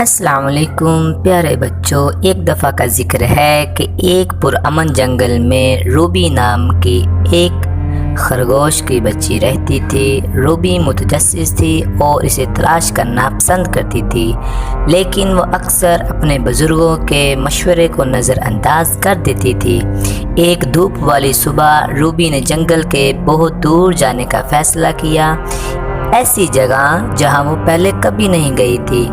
السلام علیکم پیارے بچوں، ایک دفعہ کا ذکر ہے کہ ایک پرامن جنگل میں روبی نام کی ایک خرگوش کی بچی رہتی تھی۔ روبی متجسس تھی اور اسے تلاش کرنا پسند کرتی تھی، لیکن وہ اکثر اپنے بزرگوں کے مشورے کو نظر انداز کر دیتی تھی۔ ایک دھوپ والی صبح روبی نے جنگل کے بہت دور جانے کا فیصلہ کیا، ایسی جگہ جہاں وہ پہلے کبھی نہیں گئی تھی۔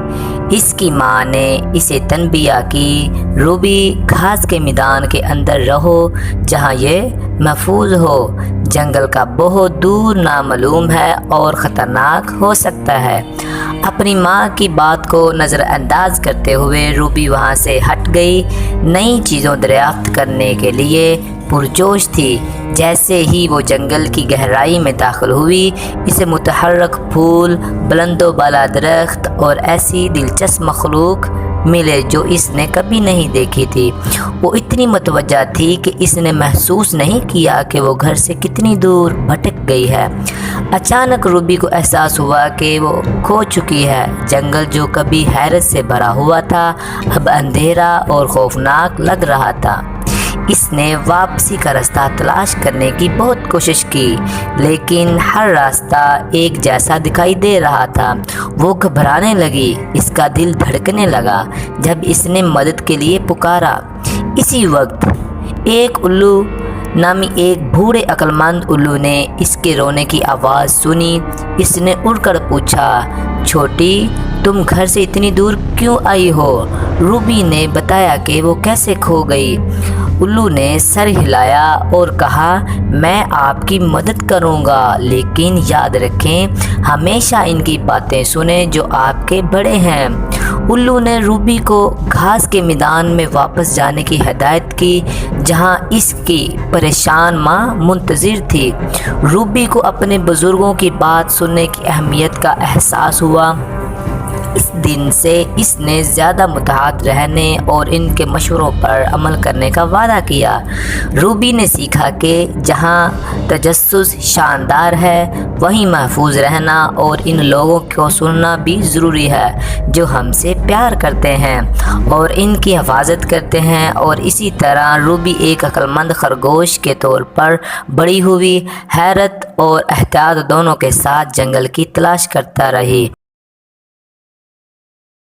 اس کی ماں نے اسے تنبیہ کی، روبی گھاس کے میدان کے اندر رہو جہاں یہ محفوظ ہو، جنگل کا بہت دور نامعلوم ہے اور خطرناک ہو سکتا ہے۔ اپنی ماں کی بات کو نظر انداز کرتے ہوئے روبی وہاں سے ہٹ گئی، نئی چیزوں دریافت کرنے کے لیے پرجوش تھی۔ جیسے ہی وہ جنگل کی گہرائی میں داخل ہوئی، اسے متحرک پھول، بلند و بالا درخت اور ایسی دلچسپ مخلوق ملے جو اس نے کبھی نہیں دیکھی تھی۔ وہ اتنی متوجہ تھی کہ اس نے محسوس نہیں کیا کہ وہ گھر سے کتنی دور بھٹک گئی ہے۔ اچانک روبی کو احساس ہوا کہ وہ کھو چکی ہے۔ جنگل جو کبھی حیرت سے بھرا ہوا تھا، اب اندھیرا اور خوفناک لگ رہا تھا۔ اس نے واپسی کا راستہ تلاش کرنے کی بہت کوشش کی، لیکن ہر راستہ ایک جیسا دکھائی دے رہا تھا۔ وہ گھبرانے لگی، اس کا دل دھڑکنے لگا جب اس نے مدد کے لیے پکارا۔ اسی وقت ایک الو نامی ایک بوڑھے عقل مند الو نے اس کے رونے کی آواز سنی۔ اس نے اڑ کر پوچھا، چھوٹی، تم گھر سے اتنی دور کیوں آئی ہو؟ روبی نے بتایا کہ وہ کیسے کھو گئی۔ الو نے سر ہلایا اور کہا، میں آپ کی مدد کروں گا، لیکن یاد رکھیں ہمیشہ ان کی باتیں سنیں جو آپ کے بڑے ہیں۔ الو نے روبی کو گھاس کے میدان میں واپس جانے کی ہدایت کی جہاں اس کی پریشان ماں منتظر تھی۔ روبی کو اپنے بزرگوں کی بات سننے کی اہمیت کا احساس ہوا۔ اس دن سے اس نے زیادہ محتاط رہنے اور ان کے مشوروں پر عمل کرنے کا وعدہ کیا۔ روبی نے سیکھا کہ جہاں تجسس شاندار ہے، وہیں محفوظ رہنا اور ان لوگوں کو سننا بھی ضروری ہے جو ہم سے پیار کرتے ہیں اور ان کی حفاظت کرتے ہیں۔ اور اسی طرح روبی ایک عقل مند خرگوش کے طور پر بڑی ہوئی، حیرت اور احتیاط دونوں کے ساتھ جنگل کی تلاش کرتا رہی۔